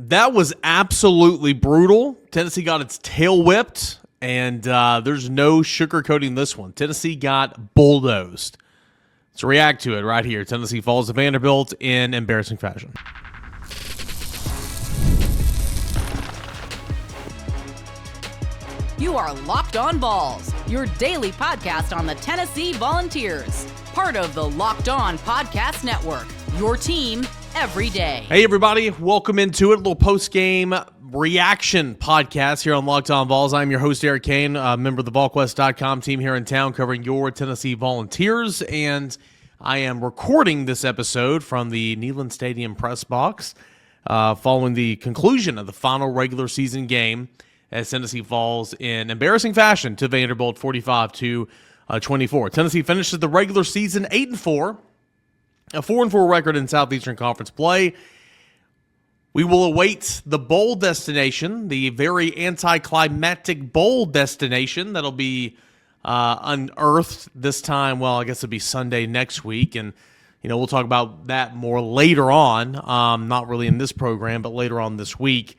That was absolutely brutal. Tennessee got its tail whipped, and there's no sugarcoating this one. Tennessee got bulldozed. Let's react to it right here. Tennessee falls to Vanderbilt in embarrassing fashion. You are Locked On Vols, your daily podcast on the Tennessee Volunteers. Part of the Locked On Podcast Network, your team every day. Hey, everybody. Welcome into it. A little post-game reaction podcast here on Locked On Vols. I'm your host, Eric Cain, a member of the VolQuest.com team here in town covering your Tennessee Volunteers. And I am recording this episode from the Neyland Stadium press box following the conclusion of the final regular season game as Tennessee falls in embarrassing fashion to Vanderbilt 45-24. Tennessee finishes the regular season 8-4, a 4-4 record in Southeastern Conference play. We will await the bowl destination, the very anticlimactic bowl destination that'll be unearthed this time. Well, I guess it'll be Sunday next week, and we'll talk about that more later on. Not really in this program, but later on this week.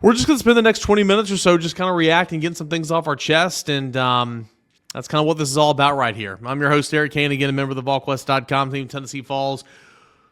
We're just going to spend the next 20 minutes or so just kind of reacting, getting some things off our chest, and that's kind of what this is all about right here. I'm your host, Eric Cain, again, a member of the VolQuest.com team. Tennessee falls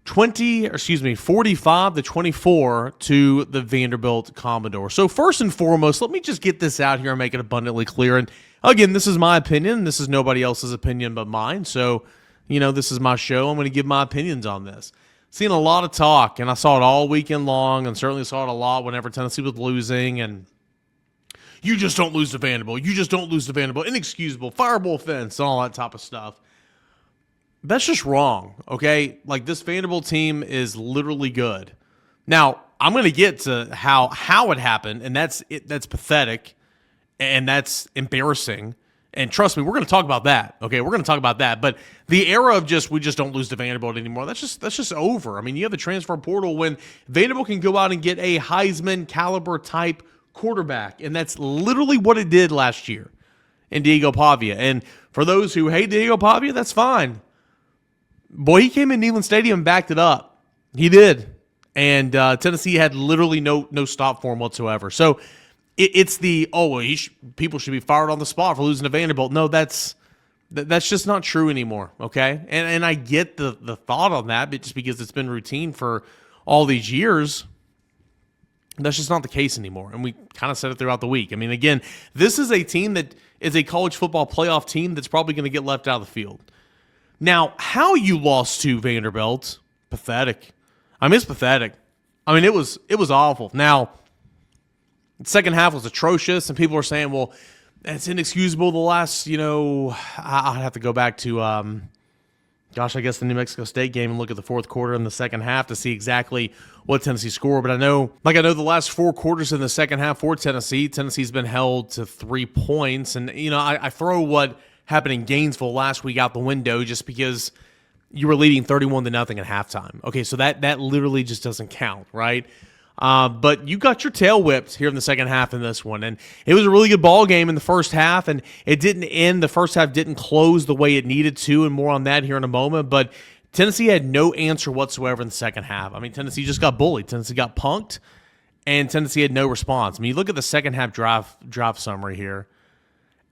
45-24 to the Vanderbilt Commodores. So first and foremost, let me just get this out here and make it abundantly clear. And again, this is my opinion. This is nobody else's opinion but mine. So, this is my show. I'm going to give my opinions on this. Seen a lot of talk, and I saw it all weekend long, and certainly saw it a lot whenever Tennessee was losing, and you just don't lose to Vanderbilt. You just don't lose to Vanderbilt. Inexcusable, fireable offense, all that type of stuff. That's just wrong, okay? Like, this Vanderbilt team is literally good. Now, I'm going to get to how it happened, and that's pathetic, and that's embarrassing. And trust me, we're going to talk about that. Okay, we're going to talk about that. But the era of we just don't lose to Vanderbilt anymore, that's just over. I mean, you have the transfer portal when Vanderbilt can go out and get a Heisman caliber type quarterback, and that's literally what it did last year in Diego Pavia. And for those who hate Diego Pavia, that's fine. Boy, he came in Neyland Stadium and backed it up. He did. And Tennessee had literally no stop for him whatsoever. So it's people should be fired on the spot for losing to Vanderbilt. No, that's just not true anymore, okay? And I get the thought on that, but just because it's been routine for all these years, that's just not the case anymore. And we kind of said it throughout the week. I mean, again, this is a team that is a college football playoff team that's probably going to get left out of the field. Now, how you lost to Vanderbilt, pathetic. I mean, it's pathetic. I mean, it was awful. Now, the second half was atrocious, and people are saying, well, it's inexcusable. The last, I'd have to go back to, I guess the New Mexico State game and look at the fourth quarter and the second half to see exactly what Tennessee scored. But I know the last four quarters in the second half for Tennessee's been held to 3 points. And, I throw what happened in Gainesville last week out the window just because you were leading 31-0 at halftime. Okay, so that literally just doesn't count, right? But you got your tail whipped here in the second half in this one. And it was a really good ball game in the first half, and it didn't end. The first half didn't close the way it needed to, and more on that here in a moment. But Tennessee had no answer whatsoever in the second half. I mean, Tennessee just got bullied. Tennessee got punked, and Tennessee had no response. I mean, you look at the second half drive summary here,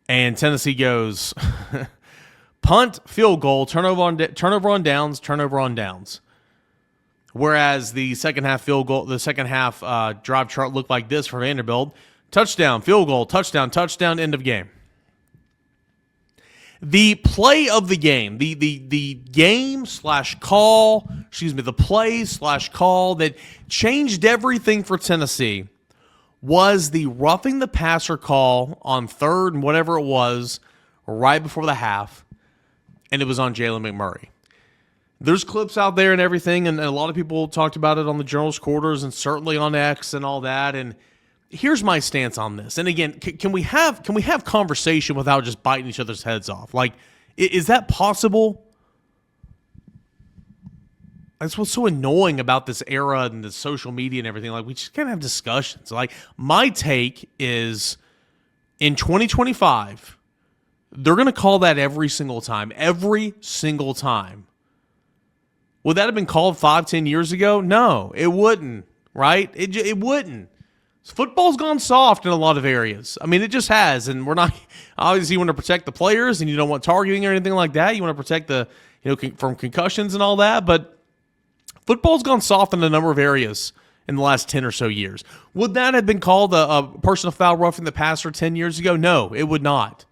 and Tennessee goes punt, field goal, turnover on downs, turnover on downs. Whereas the second half drive chart looked like this for Vanderbilt: touchdown, field goal, touchdown, end of game. The play of the game, the play/call that changed everything for Tennessee was the roughing the passer call on third and whatever it was right before the half, and it was on Jalen McMurray. There's clips out there and everything, and a lot of people talked about it on the Journal's Quarters and certainly on X and all that. And here's my stance on this. And again, can we have conversation without just biting each other's heads off? Like, is that possible? That's what's so annoying about this era and the social media and everything. Like, we just can't have discussions. Like, my take is in 2025, they're going to call that every single time. Every single time. Would that have been called 5-10 years ago? No, it wouldn't. right? It wouldn't. Football's gone soft in a lot of areas. I mean, it just has, and we're not obviously you want to protect the players, and you don't want targeting or anything like that. You want to protect the from concussions and all that, but football's gone soft in a number of areas in the last 10 or so years. Would that have been called a personal foul roughing the passer 10 years ago? No, it would not.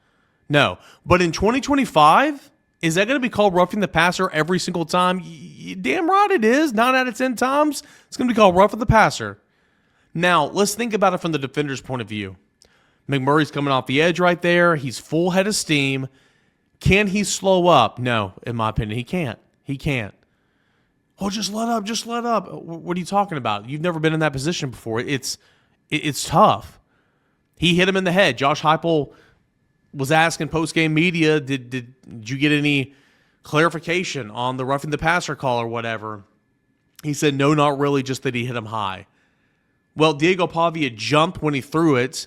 No, but in 2025, is that going to be called roughing the passer every single time? Damn right it is. 9 out of 10 times, it's going to be called roughing the passer. Now, let's think about it from the defender's point of view. McMurray's coming off the edge right there. He's full head of steam. Can he slow up? No, in my opinion, he can't. He can't. Oh, just let up. Just let up. What are you talking about? You've never been in that position before. It's tough. He hit him in the head. Josh Heupel was asking post-game media, did you get any clarification on the roughing the passer call or whatever? He said, no, not really, just that he hit him high. Well, Diego Pavia jumped when he threw it,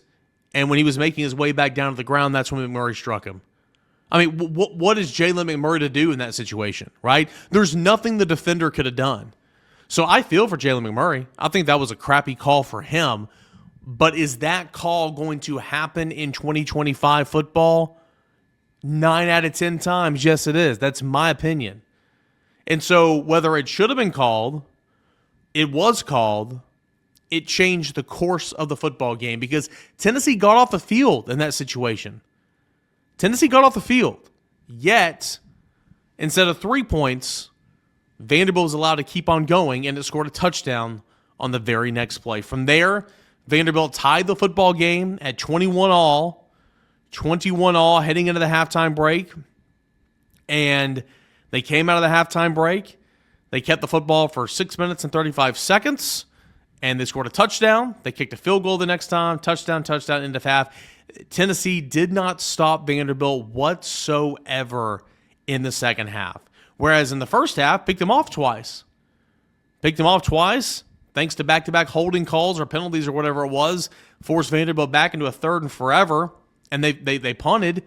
and when he was making his way back down to the ground, that's when McMurray struck him. I mean, what is Jalen McMurray to do in that situation, right? There's nothing the defender could have done. So I feel for Jalen McMurray. I think that was a crappy call for him. But is that call going to happen in 2025 football? 9 out of 10 times, yes, it is. That's my opinion. And so whether it should have been called, it was called, it changed the course of the football game because Tennessee got off the field in that situation. Tennessee got off the field. Yet, instead of 3 points, Vanderbilt was allowed to keep on going, and it scored a touchdown on the very next play. From there, Vanderbilt tied the football game at 21-all. 21-all heading into the halftime break. And they came out of the halftime break. They kept the football for 6 minutes and 35 seconds. And they scored a touchdown. They kicked a field goal the next time. Touchdown, end of half. Tennessee did not stop Vanderbilt whatsoever in the second half. Whereas in the first half, picked them off twice. Thanks to back-to-back holding calls or penalties or whatever it was, forced Vanderbilt back into a third and forever, and they punted.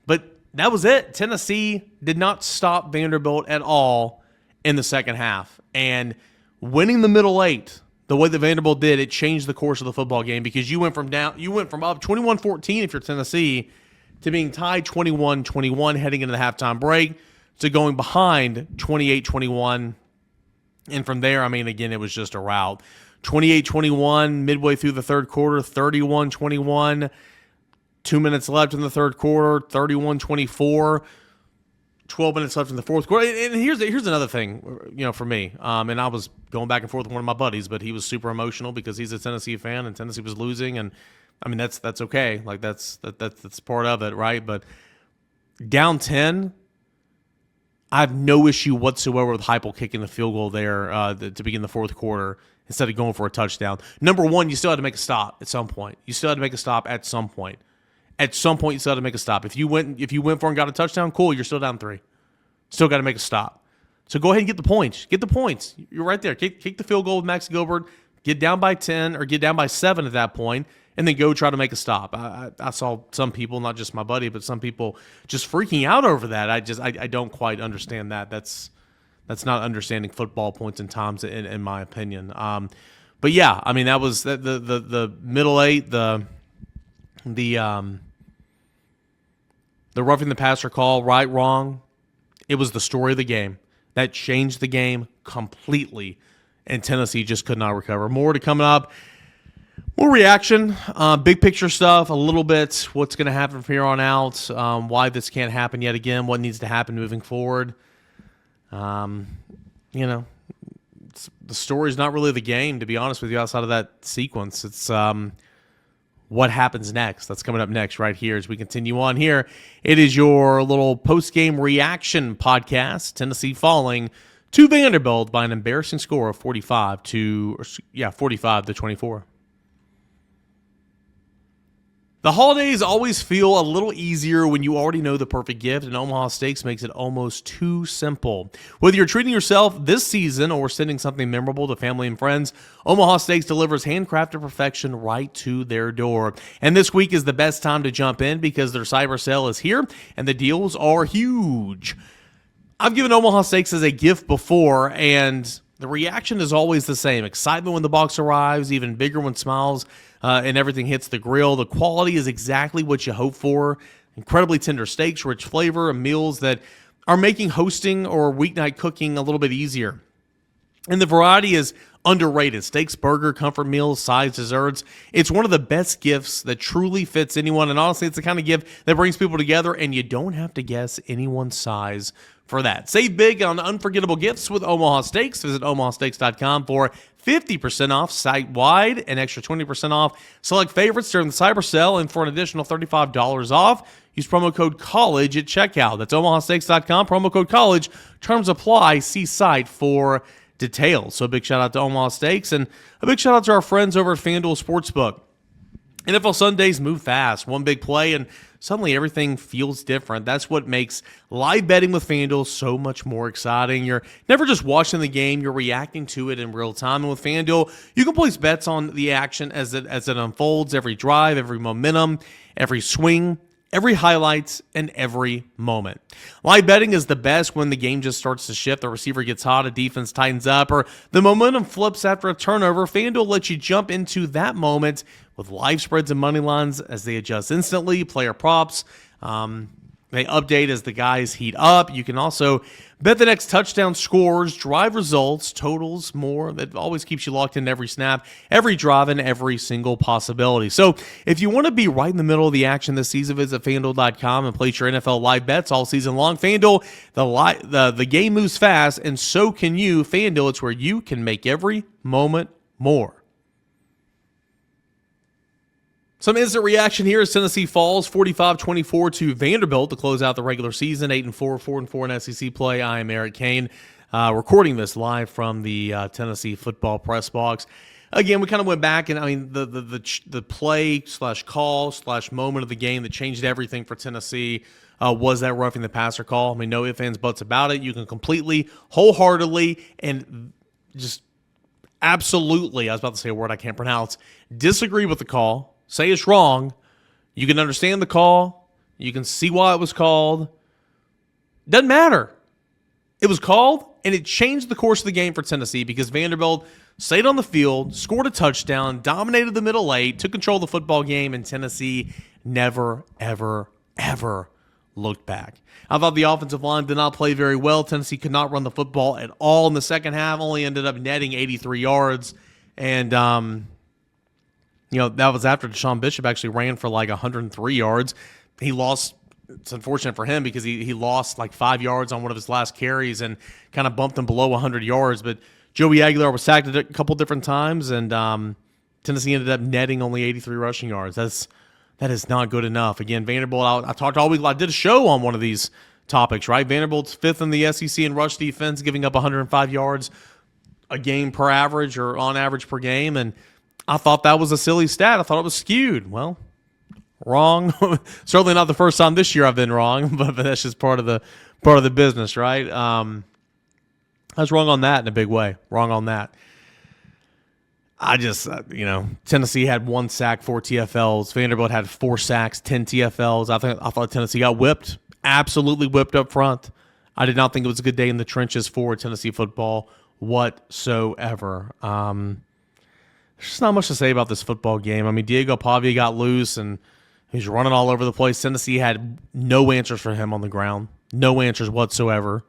But that was it. Tennessee did not stop Vanderbilt at all in the second half. And winning the middle eight, the way that Vanderbilt did, it changed the course of the football game because you went from up 21-14 if you're Tennessee to being tied 21-21 heading into the halftime break to going behind 28-21. And from there, I mean, again, it was just a rout. 28-21 midway through the third quarter, 31-21. 2 minutes left in the third quarter, 31-24. 12 minutes left in the fourth quarter. And here's another thing, for me. And I was going back and forth with one of my buddies, but he was super emotional because he's a Tennessee fan and Tennessee was losing. And I mean, that's okay. Like that's part of it, right? But down 10, I have no issue whatsoever with Heupel kicking the field goal there to begin the fourth quarter instead of going for a touchdown. Number one, you still had to make a stop at some point. At some point, you still had to make a stop. If you went for and got a touchdown, cool, you're still down 3. Still got to make a stop. So go ahead and get the points. Get the points. You're right there. Kick the field goal with Max Gilbert. Get down by 10 or get down by 7 at that point, and then go try to make a stop. I saw some people, not just my buddy, but some people just freaking out over that. I don't quite understand that. That's not understanding football points and times in my opinion. But yeah, I mean that was the middle eight, the roughing the passer call, right, wrong. It was the story of the game that changed the game completely, and Tennessee just could not recover. More to coming up. More reaction, big picture stuff, a little bit what's going to happen from here on out, why this can't happen yet again, what needs to happen moving forward. The story's not really the game, to be honest with you, outside of that sequence. It's what happens next. That's coming up next right here as we continue on here. It is your little post-game reaction podcast. Tennessee falling to Vanderbilt by an embarrassing score of 45-24. The holidays always feel a little easier when you already know the perfect gift, and Omaha Steaks makes it almost too simple. Whether you're treating yourself this season or sending something memorable to family and friends, Omaha Steaks delivers handcrafted perfection right to their door. And this week is the best time to jump in because their cyber sale is here, and the deals are huge. I've given Omaha Steaks as a gift before, and The reaction is always the same. Excitement when the box arrives, even bigger when smiles and everything hits the grill. The quality is exactly what you hope for. Incredibly tender steaks, rich flavor, and meals that are making hosting or weeknight cooking a little bit easier. And the variety is underrated. Steaks, burger, comfort meals, sides, desserts. It's one of the best gifts that truly fits anyone. And honestly, it's the kind of gift that brings people together, and you don't have to guess anyone's size for that. Save big on unforgettable gifts with Omaha Steaks. Visit omahasteaks.com for 50% off site-wide and extra 20% off select favorites during the cyber sale, and for an additional $35 off, use promo code COLLEGE at checkout. That's omahasteaks.com, promo code COLLEGE. Terms apply. See site for details. So a big shout out to Omaha Steaks, and a big shout out to our friends over at FanDuel Sportsbook. NFL Sundays move fast. One big play, and suddenly everything feels different. That's what makes live betting with FanDuel so much more exciting. You're never just watching the game, you're reacting to it in real time. And with FanDuel, you can place bets on the action as it unfolds, every drive, every momentum, every swing, every highlights, and every moment. Live betting is the best when the game just starts to shift, the receiver gets hot, a defense tightens up, or the momentum flips after a turnover. FanDuel lets you jump into that moment with live spreads and money lines as they adjust instantly, player props. They update as the guys heat up. You can also bet the next touchdown scores, drive results, totals, more. That always keeps you locked in every snap, every drive, and every single possibility. So if you want to be right in the middle of the action this season, visit FanDuel.com and place your NFL live bets all season long. FanDuel, the game moves fast, and so can you. FanDuel, it's where you can make every moment more. Some instant reaction here as Tennessee falls 45-24 to Vanderbilt to close out the regular season, 8-4, 4-4 in SEC play. I am Eric Cain, recording this live from the Tennessee football press box. Again, we kind of went back, and I mean the play / call / moment of the game that changed everything for Tennessee was that roughing the passer call. I mean, no ifs, ands, buts about it. You can completely, wholeheartedly, and just absolutely, I was about to say a word I can't pronounce, disagree with the call. Say it's wrong. You can understand the call. You can see why it was called. Doesn't matter. It was called, and it changed the course of the game for Tennessee because Vanderbilt stayed on the field, scored a touchdown, dominated the middle eight, took control of the football game, and Tennessee never, ever, ever looked back. I thought the offensive line did not play very well. Tennessee could not run the football at all in the second half, only ended up netting 83 yards, and that was after Deshaun Bishop actually ran for like 103 yards. He lost. It's unfortunate for him because he lost like 5 yards on one of his last carries and kind of bumped him below 100 yards. But Joey Aguilar was sacked a couple different times, and Tennessee ended up netting only 83 rushing yards. That is not good enough. Again, Vanderbilt, I did a show on one of these topics, right? Vanderbilt's fifth in the SEC in rush defense, giving up 105 yards a game per average or on average per game, and I thought that was a silly stat. I thought it was skewed. Well, wrong. Certainly not the first time this year I've been wrong, but that's just part of the business, right? I was wrong on that in a big way. Wrong on that. I just, Tennessee had 1 sack, 4 TFLs. Vanderbilt had 4 sacks, 10 TFLs. I thought Tennessee got whipped, absolutely whipped up front. I did not think it was a good day in the trenches for Tennessee football whatsoever. There's just not much to say about this football game. I mean, Diego Pavia got loose, and he was running all over the place. Tennessee had no answers for him on the ground. No answers whatsoever.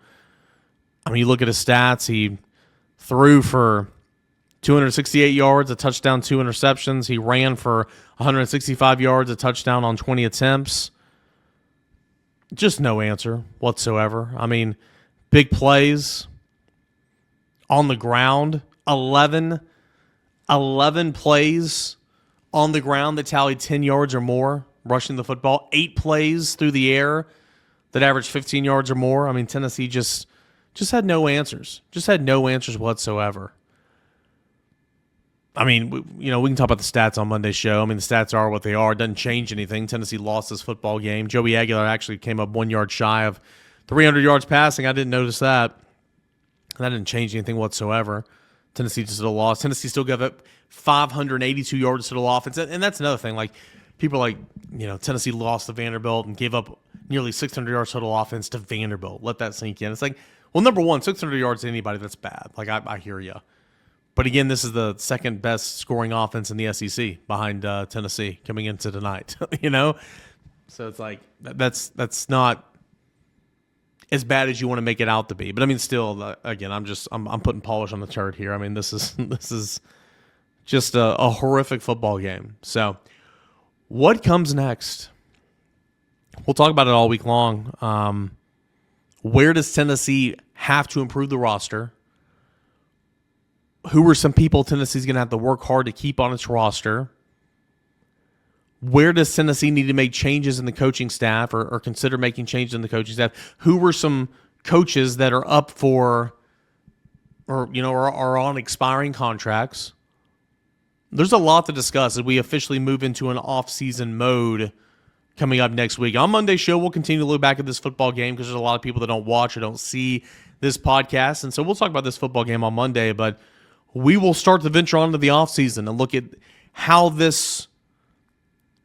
I mean, you look at his stats. He threw for 268 yards, a touchdown, 2 interceptions. He ran for 165 yards, a touchdown on 20 attempts. Just no answer whatsoever. I mean, big plays on the ground, 11 plays on the ground that tallied 10 yards or more, rushing the football. 8 plays through the air that averaged 15 yards or more. I mean, Tennessee just had no answers. Just had no answers whatsoever. I mean, we can talk about the stats on Monday's show. I mean, the stats are what they are. It doesn't change anything. Tennessee lost this football game. Joey Aguilar actually came up 1 yard shy of 300 yards passing. I didn't notice that. That didn't change anything whatsoever. Tennessee just still lost. Tennessee still gave up 582 yards to the offense. And that's another thing. Like, people like, Tennessee lost to Vanderbilt and gave up nearly 600 yards total offense to Vanderbilt. Let that sink in. It's like, Well, number one, 600 yards to anybody, that's bad. Like, I hear you. But again, this is the second best scoring offense in the SEC behind Tennessee coming into tonight. So it's like that's not as bad as you want to make it out to be. But I mean, still, again, I'm putting polish on the turd here. I mean, this is just a horrific football game. So what comes next? We'll talk about it all week long. Where does Tennessee have to improve the roster? Who are some people Tennessee's going to have to work hard to keep on its roster? Where does Tennessee need to make changes in the coaching staff or consider making changes in the coaching staff? Who were some coaches that are up for or are on expiring contracts? There's a lot to discuss as we officially move into an off-season mode coming up next week. On Monday's show, we'll continue to look back at this football game because there's a lot of people that don't watch or don't see this podcast. And so we'll talk about this football game on Monday, but we will start to venture onto the offseason and look at how this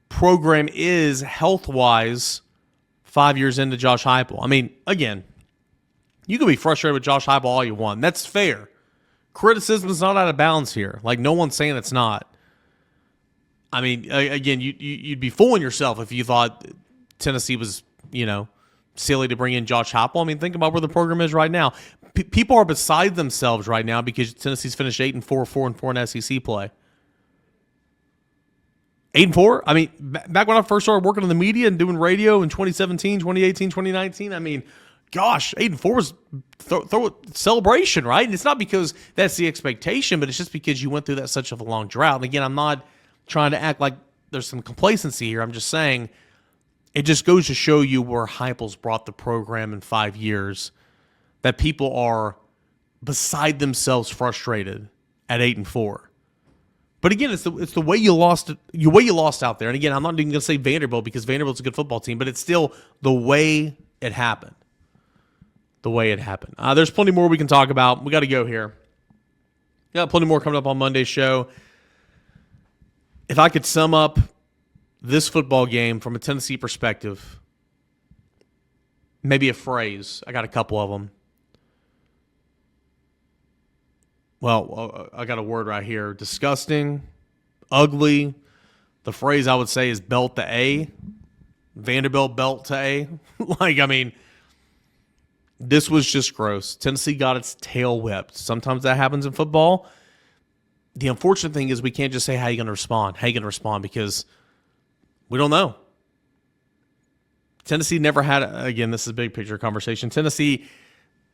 program is health-wise 5 years into Josh Heupel. I mean, again, you can be frustrated with Josh Heupel all you want. That's fair. Criticism is not out of bounds here. Like, no one's saying it's not. I mean, again, you'd be fooling yourself if you thought Tennessee was, silly to bring in Josh Heupel. I mean, think about where the program is right now. People are beside themselves right now because Tennessee's finished 8-4, 4-4 in SEC play. 8-4? I mean, back when I first started working in the media and doing radio in 2017, 2018, 2019, I mean, gosh, 8-4 was throw celebration, right? And it's not because that's the expectation, but it's just because you went through that such of a long drought. And again, I'm not trying to act like there's some complacency here. I'm just saying it just goes to show you where Heupel's brought the program in 5 years, that people are beside themselves frustrated at 8-4. But again, it's the way you lost out there. And again, I'm not even going to say Vanderbilt because Vanderbilt's a good football team, but it's still the way it happened. The way it happened. There's plenty more we can talk about. We got to go here. Got plenty more coming up on Monday's show. If I could sum up this football game from a Tennessee perspective, maybe a phrase. I got a couple of them. Well, I got a word right here. Disgusting, ugly. The phrase I would say is belt to A. Vanderbilt belt to A. This was just gross. Tennessee got its tail whipped. Sometimes that happens in football. The unfortunate thing is we can't just say how you're going to respond. How you going to respond because we don't know. Tennessee never had, again, this is a big picture conversation. Tennessee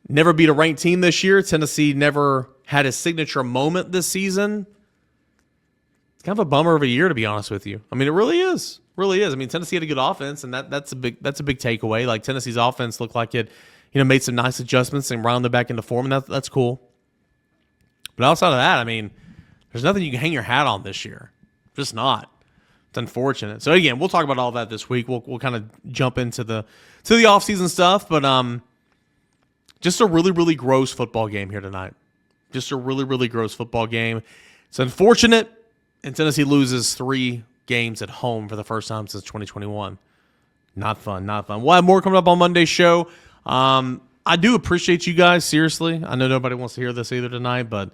never beat a ranked team this year. Tennessee never had a signature moment this season. It's kind of a bummer of a year, to be honest with you. I mean, it really is. Really is. I mean, Tennessee had a good offense, and that's a big takeaway. Like, Tennessee's offense looked like it, made some nice adjustments and rounded back into form, and that's cool. But outside of that, I mean, there's nothing you can hang your hat on this year. Just not. It's unfortunate. So again, we'll talk about all that this week. We'll kind of jump into the offseason stuff, but just a really, really gross football game here tonight. Just a really, really gross football game. It's unfortunate, and Tennessee loses 3 games at home for the first time since 2021. Not fun. We'll have more coming up on Monday's show. I do appreciate you guys, seriously. I know nobody wants to hear this either tonight, but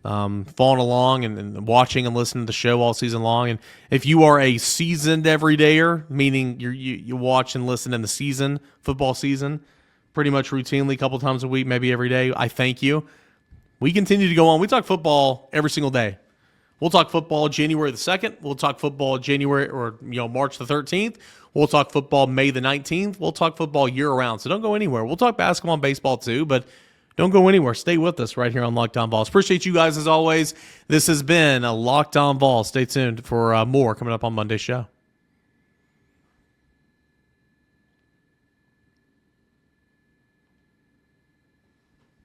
following along and watching and listening to the show all season long. And if you are a seasoned everydayer, meaning you watch and listen in the football season, pretty much routinely, a couple times a week, maybe every day, I thank you. We continue to go on. We talk football every single day. We'll talk football January the 2nd. We'll talk football March the 13th. We'll talk football May the 19th. We'll talk football year-round. So don't go anywhere. We'll talk basketball and baseball too, but don't go anywhere. Stay with us right here on Locked On Vols. Appreciate you guys as always. This has been a Locked On Vols. Stay tuned for more coming up on Monday's show.